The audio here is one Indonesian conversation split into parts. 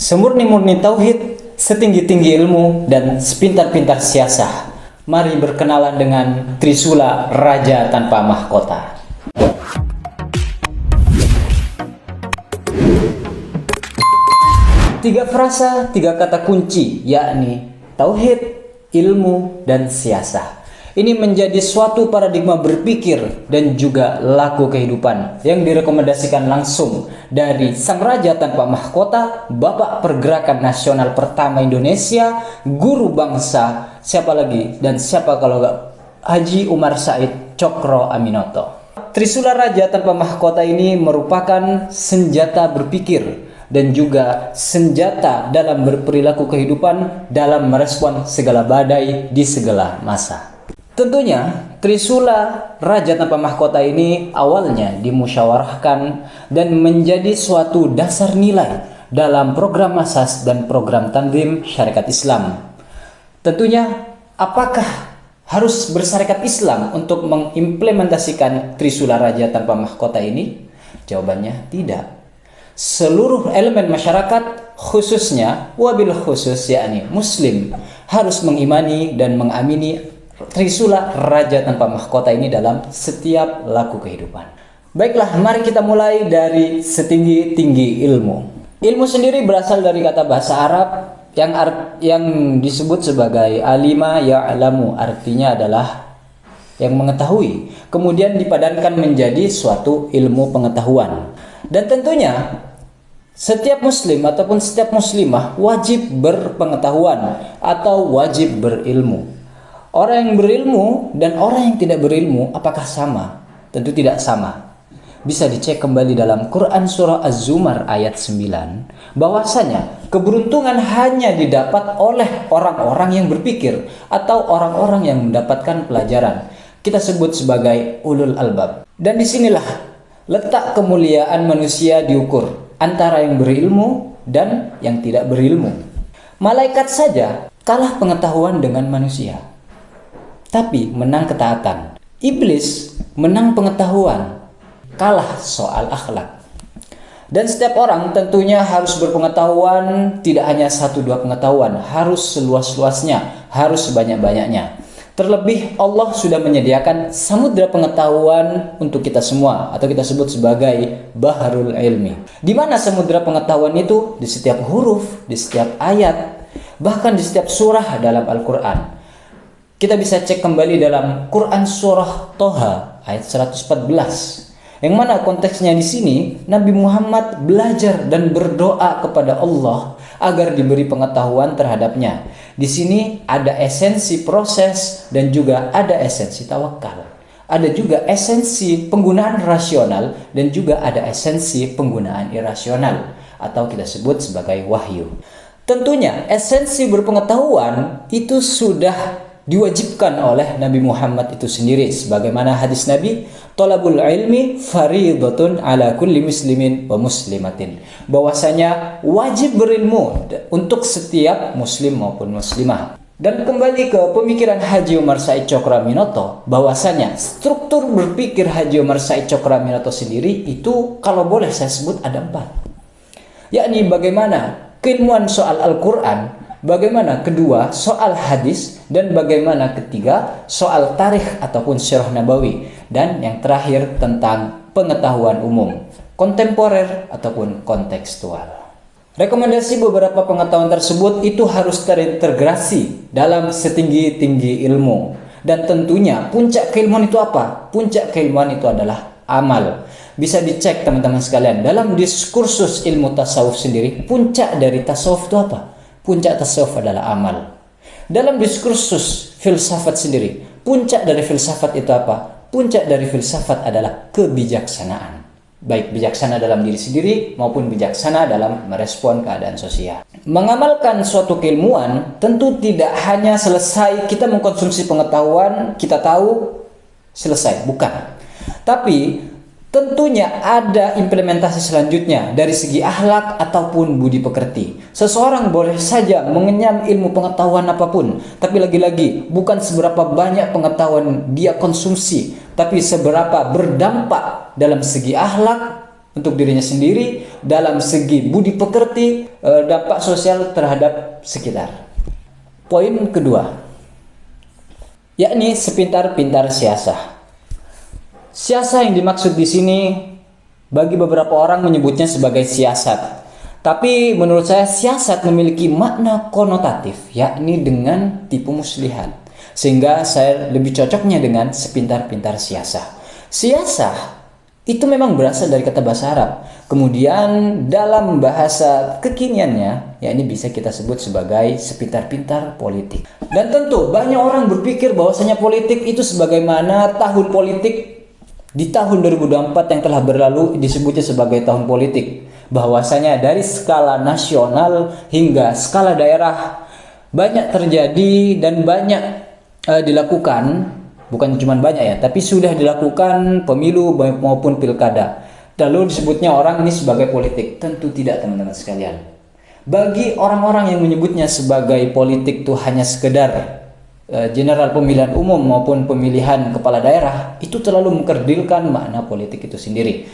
Semurni-murni tauhid, setinggi-tinggi ilmu, dan sepintar-pintar siasah. Mari berkenalan dengan Trisula, Raja Tanpa Mahkota. Tiga frasa, tiga kata kunci, yakni tauhid, ilmu, dan siasah. Ini menjadi suatu paradigma berpikir dan juga laku kehidupan yang direkomendasikan langsung dari Sang Raja Tanpa Mahkota, Bapak Pergerakan Nasional pertama Indonesia, guru bangsa, siapa lagi dan siapa kalau gak Haji Umar Said Cokro Aminoto. Trisula Raja Tanpa Mahkota ini merupakan senjata berpikir dan juga senjata dalam berperilaku kehidupan dalam merespon segala badai di segala masa. Tentunya Trisula Raja Tanpa Mahkota ini awalnya dimusyawarahkan dan menjadi suatu dasar nilai dalam program asas dan program tanzim syarikat Islam. Tentunya apakah harus bersyarikat Islam untuk mengimplementasikan Trisula Raja Tanpa Mahkota ini? Jawabannya tidak. Seluruh elemen masyarakat, khususnya wabil khusus yakni Muslim, harus mengimani dan mengamini Trisula Raja Tanpa Mahkota ini dalam setiap laku kehidupan. Baiklah, mari kita mulai dari setinggi-tinggi ilmu. Ilmu sendiri berasal dari kata bahasa Arab yang disebut sebagai alima ya'lamu, artinya adalah yang mengetahui, kemudian dipadankan menjadi suatu ilmu pengetahuan. Dan tentunya setiap muslim ataupun setiap muslimah wajib berpengetahuan atau wajib berilmu. Orang yang berilmu dan orang yang tidak berilmu apakah sama? Tentu tidak sama. Bisa dicek kembali dalam Quran surah Az-Zumar ayat 9 bahwasanya keberuntungan hanya didapat oleh orang-orang yang berpikir atau orang-orang yang mendapatkan pelajaran. Kita sebut sebagai ulul albab. Dan disinilah letak kemuliaan manusia diukur antara yang berilmu dan yang tidak berilmu. Malaikat saja kalah pengetahuan dengan manusia, tapi menang ketaatan. Iblis menang pengetahuan, kalah soal akhlak. Dan setiap orang tentunya harus berpengetahuan, tidak hanya 1-2 pengetahuan, harus seluas-luasnya, harus sebanyak-banyaknya. Terlebih Allah sudah menyediakan samudra pengetahuan untuk kita semua, atau kita sebut sebagai Baharul Ilmi. Di mana samudra pengetahuan itu? Di setiap huruf, di setiap ayat, bahkan di setiap surah dalam Al-Quran. Kita bisa cek kembali dalam Quran surah Toha ayat 114. Yang mana konteksnya di sini Nabi Muhammad belajar dan berdoa kepada Allah agar diberi pengetahuan terhadapnya. Di sini ada esensi proses dan juga ada esensi tawakal. Ada juga esensi penggunaan rasional dan juga ada esensi penggunaan irasional atau kita sebut sebagai wahyu. Tentunya esensi berpengetahuan itu sudah diwajibkan oleh Nabi Muhammad itu sendiri, sebagaimana hadis Nabi, talabul ilmi faridatun ala kulli muslimin wa muslimatin, bahwasanya wajib berilmu untuk setiap muslim maupun muslimah. Dan kembali ke pemikiran Haji Umar Said Cokro Aminoto, bahwasanya struktur berpikir Haji Umar Said Cokro Aminoto sendiri itu kalau boleh saya sebut ada 4, yakni bagaimana keilmuan soal Al-Quran, bagaimana kedua soal hadis, dan bagaimana ketiga soal tarikh ataupun sirah nabawi, dan yang terakhir tentang pengetahuan umum, kontemporer ataupun kontekstual. Rekomendasi beberapa pengetahuan tersebut itu harus terintegrasi dalam setinggi-tinggi ilmu. Dan tentunya puncak keilmuan itu apa? Puncak keilmuan itu adalah amal. Bisa dicek teman-teman sekalian dalam diskursus ilmu tasawuf sendiri, puncak dari tasawuf itu apa? Puncak tasawuf adalah amal. Dalam diskursus filsafat sendiri, puncak dari filsafat itu apa? Puncak dari filsafat adalah kebijaksanaan. Baik bijaksana dalam diri sendiri maupun bijaksana dalam merespon keadaan sosial. Mengamalkan suatu keilmuan tentu tidak hanya selesai kita mengkonsumsi pengetahuan, kita tahu, selesai. Bukan. Tapi tentunya ada implementasi selanjutnya dari segi akhlak ataupun budi pekerti. Seseorang boleh saja mengenyam ilmu pengetahuan apapun, tapi lagi-lagi bukan seberapa banyak pengetahuan dia konsumsi, tapi seberapa berdampak dalam segi akhlak, untuk dirinya sendiri, dalam segi budi pekerti, dampak sosial terhadap sekitar. Poin kedua, yakni sepintar-pintar siasah. Siasah yang dimaksud di sini bagi beberapa orang menyebutnya sebagai siasat. Tapi menurut saya siasat memiliki makna konotatif, yakni dengan tipu muslihat. Sehingga saya lebih cocoknya dengan sepintar-pintar siasah. Siasah itu memang berasal dari kata bahasa Arab. Kemudian dalam bahasa kekiniannya, yakni bisa kita sebut sebagai sepintar-pintar politik. Dan tentu banyak orang berpikir bahwasanya politik itu sebagaimana tahun politik di tahun 2024 yang telah berlalu disebutnya sebagai tahun politik. Bahwasanya dari skala nasional hingga skala daerah banyak terjadi dan banyak dilakukan. Bukan cuma banyak ya, tapi sudah dilakukan pemilu maupun pilkada. Lalu disebutnya orang ini sebagai politik. Tentu tidak, teman-teman sekalian. Bagi orang-orang yang menyebutnya sebagai politik itu hanya sekedar general pemilihan umum maupun pemilihan kepala daerah, itu terlalu mengkerdilkan makna politik itu sendiri.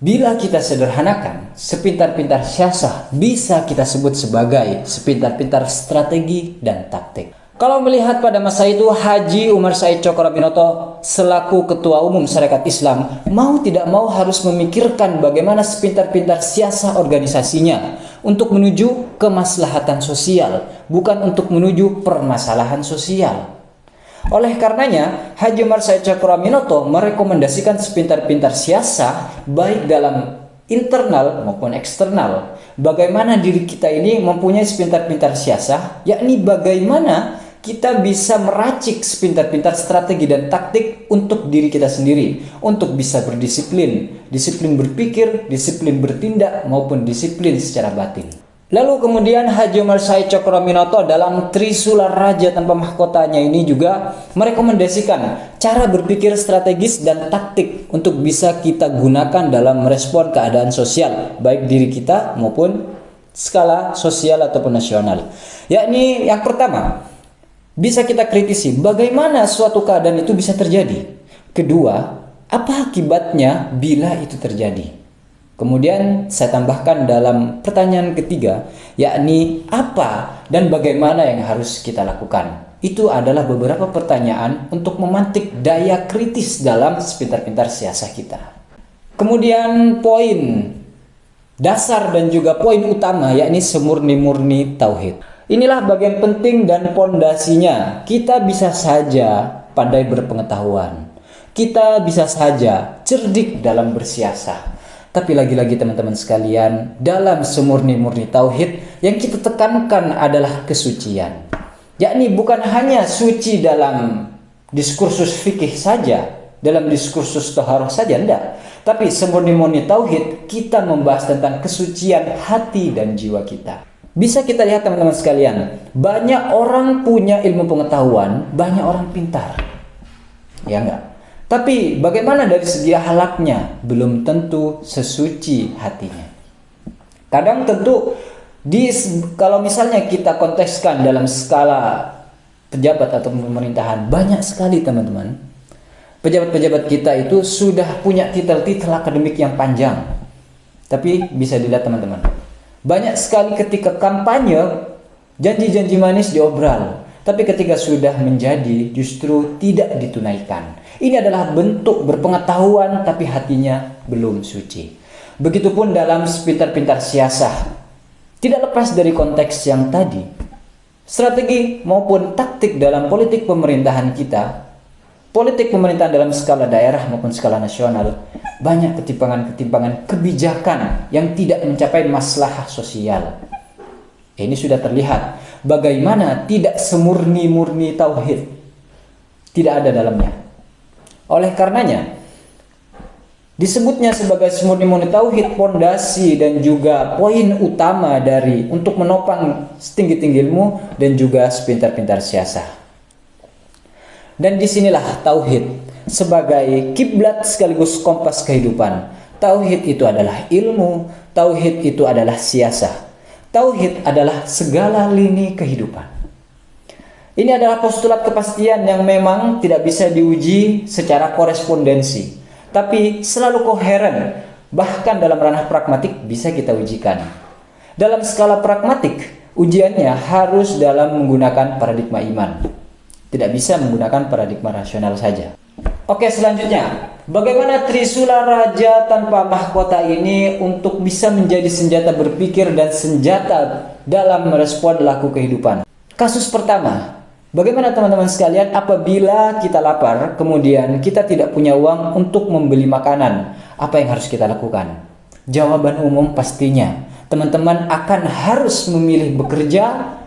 Bila kita sederhanakan, sepintar-pintar siasah bisa kita sebut sebagai sepintar-pintar strategi dan taktik. Kalau melihat pada masa itu, Haji Umar Said Tjokorobinoto selaku Ketua Umum Sarekat Islam mau tidak mau harus memikirkan bagaimana sepintar-pintar siasah organisasinya untuk menuju kemaslahatan sosial, bukan untuk menuju permasalahan sosial. Oleh karenanya, Haji Umar Said Tjokorobinoto merekomendasikan sepintar-pintar siasah baik dalam internal maupun eksternal. Bagaimana diri kita ini mempunyai sepintar-pintar siasah, yakni bagaimana kita bisa meracik sepintar-pintar strategi dan taktik untuk diri kita sendiri, untuk bisa berdisiplin, disiplin berpikir, disiplin bertindak, maupun disiplin secara batin. Lalu kemudian Haji Umar Said Tjokorobinoto dalam Trisula Raja Tanpa Mahkotanya ini juga merekomendasikan cara berpikir strategis dan taktik untuk bisa kita gunakan dalam merespon keadaan sosial, baik diri kita maupun skala sosial ataupun nasional. Yakni yang pertama, bisa kita kritisi bagaimana suatu keadaan itu bisa terjadi. Kedua, apa akibatnya bila itu terjadi. Kemudian saya tambahkan dalam pertanyaan ketiga, yakni apa dan bagaimana yang harus kita lakukan. Itu adalah beberapa pertanyaan untuk memantik daya kritis dalam sepintar-pintar siasah kita. Kemudian poin dasar dan juga poin utama, yakni semurni-murni tauhid. Inilah bagian penting dan pondasinya. Kita bisa saja pandai berpengetahuan. Kita bisa saja cerdik dalam bersiasah. Tapi lagi-lagi teman-teman sekalian, dalam semurni-murni tauhid yang kita tekankan adalah kesucian. Yakni bukan hanya suci dalam diskursus fikih saja, dalam diskursus taharah saja, enggak. Tapi semurni-murni tauhid kita membahas tentang kesucian hati dan jiwa kita. Bisa kita lihat teman-teman sekalian, banyak orang punya ilmu pengetahuan, banyak orang pintar. Ya enggak? Tapi bagaimana dari segi akhlaknya? Belum tentu sesuci hatinya. Kadang tentu kalau misalnya kita kontekskan dalam skala pejabat atau pemerintahan, banyak sekali teman-teman. Pejabat-pejabat kita itu sudah punya titel-titel akademik yang panjang. Tapi bisa dilihat teman-teman, banyak sekali ketika kampanye, janji-janji manis diobral. Tapi ketika sudah menjadi, justru tidak ditunaikan. Ini adalah bentuk berpengetahuan, tapi hatinya belum suci. Begitupun dalam sepintar-pintar siasah. Tidak lepas dari konteks yang tadi. Strategi maupun taktik dalam politik pemerintahan kita, politik pemerintahan dalam skala daerah maupun skala nasional, banyak ketimpangan-ketimpangan kebijakan yang tidak mencapai maslahah sosial. Ini sudah terlihat bagaimana tidak semurni-murni tauhid. Tidak ada dalamnya. Oleh karenanya, disebutnya sebagai semurni-murni tauhid, pondasi dan juga poin utama dari untuk menopang setinggi-tinggi ilmu dan juga sepintar-pintar siasah. Dan disinilah tauhid sebagai kiblat sekaligus kompas kehidupan. Tauhid itu adalah ilmu, tauhid itu adalah siasah. Tauhid adalah segala lini kehidupan. Ini adalah postulat kepastian yang memang tidak bisa diuji secara korespondensi, tapi selalu koheren Bahkan dalam ranah pragmatik bisa kita ujikan. Dalam skala pragmatik, ujiannya harus dalam menggunakan paradigma iman. Tidak bisa menggunakan paradigma rasional saja. Oke, selanjutnya, bagaimana Trisula Raja tanpa mahkota ini untuk bisa menjadi senjata berpikir dan senjata dalam merespon laku kehidupan? Kasus pertama, bagaimana teman-teman sekalian apabila kita lapar, kemudian kita tidak punya uang untuk membeli makanan, apa yang harus kita lakukan? Jawaban umum pastinya, teman-teman akan harus memilih bekerja,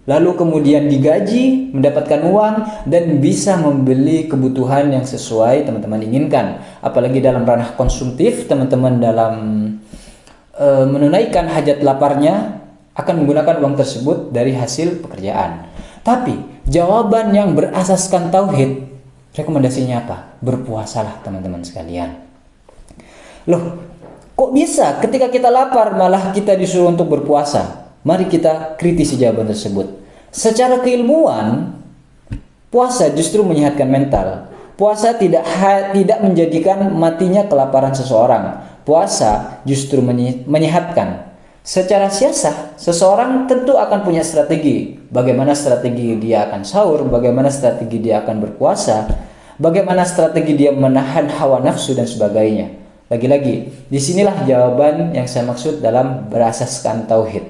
lalu kemudian digaji, mendapatkan uang, dan bisa membeli kebutuhan yang sesuai teman-teman inginkan. Apalagi dalam ranah konsumtif, teman-teman dalam menunaikan hajat laparnya akan menggunakan uang tersebut dari hasil pekerjaan. Tapi jawaban yang berasaskan tauhid, rekomendasinya apa? Berpuasalah teman-teman sekalian. Loh, kok bisa ketika kita lapar malah kita disuruh untuk berpuasa? Mari kita kritisi jawaban tersebut. Secara keilmuan, puasa justru menyehatkan mental. Puasa tidak menjadikan matinya kelaparan seseorang. Puasa justru menyehatkan. Secara siasah, seseorang tentu akan punya strategi. Bagaimana strategi dia akan sahur, bagaimana strategi dia akan berpuasa, bagaimana strategi dia menahan hawa nafsu dan sebagainya. Lagi-lagi, disinilah jawaban yang saya maksud dalam berasaskan tauhid.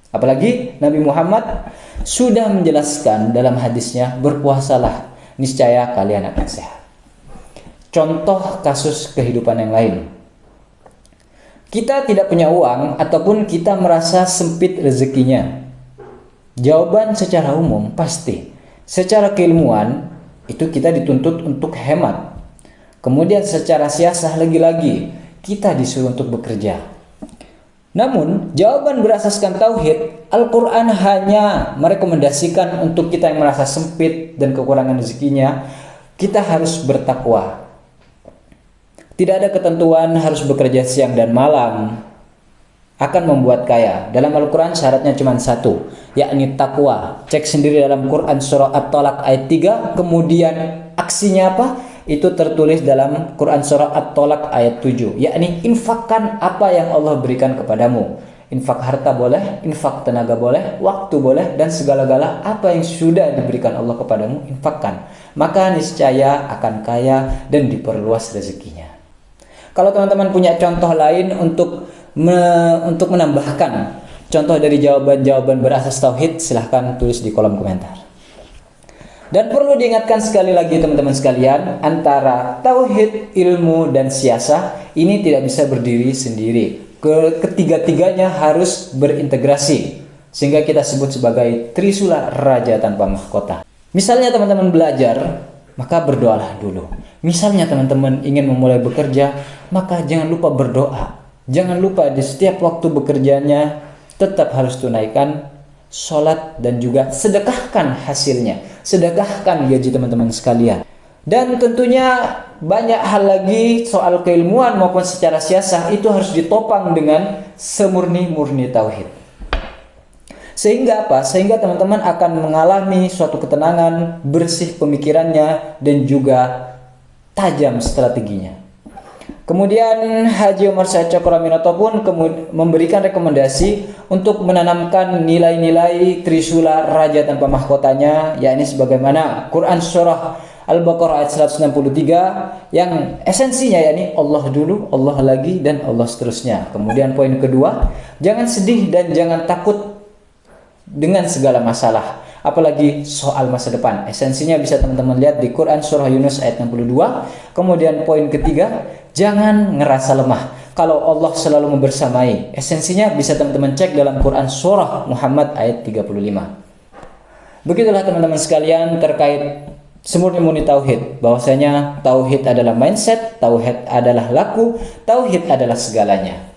Apalagi Nabi Muhammad sudah menjelaskan dalam hadisnya, berpuasalah, niscaya kalian akan sehat. Contoh kasus kehidupan yang lain. Kita tidak punya uang ataupun kita merasa sempit rezekinya. Jawaban secara umum pasti, secara keilmuan itu kita dituntut untuk hemat. Kemudian secara siasah lagi-lagi kita disuruh untuk bekerja. Namun, jawaban berasaskan tauhid, Al-Quran hanya merekomendasikan untuk kita yang merasa sempit dan kekurangan rezekinya, kita harus bertakwa. Tidak ada ketentuan harus bekerja siang dan malam akan membuat kaya. Dalam Al-Quran syaratnya cuma satu, yakni takwa. Cek sendiri dalam Quran surah At-Talaq ayat 3, kemudian aksinya apa? Itu tertulis dalam Quran surah At-Talaq ayat 7, yakni infakkan apa yang Allah berikan kepadamu. Infak harta boleh, infak tenaga boleh, waktu boleh, dan segala-gala apa yang sudah diberikan Allah kepadamu, infakkan. Maka niscaya akan kaya dan diperluas rezekinya. Kalau teman-teman punya contoh lain untuk menambahkan contoh dari jawaban-jawaban berasas tauhid, silahkan tulis di kolom komentar. Dan perlu diingatkan sekali lagi teman-teman sekalian, antara tauhid, ilmu, dan siasah ini tidak bisa berdiri sendiri. Ketiga-tiganya harus berintegrasi, sehingga kita sebut sebagai Trisula Raja tanpa mahkota. Misalnya teman-teman belajar, maka berdoalah dulu. Misalnya teman-teman ingin memulai bekerja, maka jangan lupa berdoa. Jangan lupa di setiap waktu bekerjanya tetap harus tunaikan sholat dan juga sedekahkan hasilnya, sedekahkan gaji teman-teman sekalian. Dan tentunya banyak hal lagi soal keilmuan maupun secara siasah itu harus ditopang dengan semurni-murni tauhid. Sehingga apa? Sehingga teman-teman akan mengalami suatu ketenangan, bersih pemikirannya, dan juga tajam strateginya. Kemudian Haji Umar Said Cokroaminoto pun memberikan rekomendasi untuk menanamkan nilai-nilai Trisula Raja tanpa mahkotanya, yakni sebagaimana Quran surah Al-Baqarah ayat 163 yang esensinya yakni Allah dulu, Allah lagi, dan Allah seterusnya. Kemudian poin kedua, jangan sedih dan jangan takut dengan segala masalah, apalagi soal masa depan. Esensinya bisa teman-teman lihat di Quran surah Yunus ayat 62. Kemudian poin ketiga, jangan ngerasa lemah kalau Allah selalu membersamai. Esensinya bisa teman-teman cek dalam Quran surah Muhammad ayat 35. Begitulah teman-teman sekalian terkait semurni-murni tauhid, bahwasanya tauhid adalah mindset, tauhid adalah laku, tauhid adalah segalanya.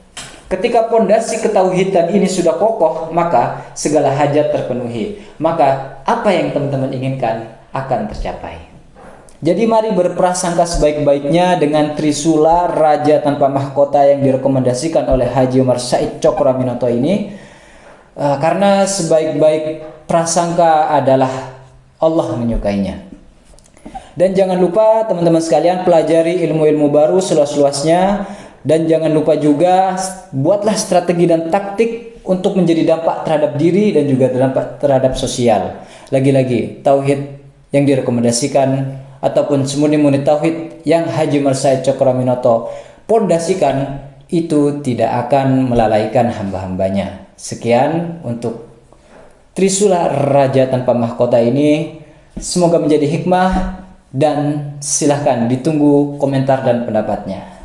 Ketika pondasi ketauhidan ini sudah kokoh, maka segala hajat terpenuhi. Maka apa yang teman-teman inginkan akan tercapai. Jadi mari berprasangka sebaik-baiknya dengan Trisula Raja tanpa mahkota yang direkomendasikan oleh Haji Umar Said Cokroaminoto ini. Karena sebaik-baik prasangka adalah Allah menyukainya. Dan jangan lupa teman-teman sekalian pelajari ilmu-ilmu baru seluas-luasnya. Dan jangan lupa juga buatlah strategi dan taktik untuk menjadi dampak terhadap diri dan juga dampak terhadap sosial. Lagi-lagi, tauhid yang direkomendasikan ataupun semurni-murni tauhid yang Haji Mirsaid Cokroaminoto pondasikan itu tidak akan melalaikan hamba-hambanya. Sekian untuk Trisula Raja Tanpa Mahkota ini. Semoga menjadi hikmah dan silahkan ditunggu komentar dan pendapatnya.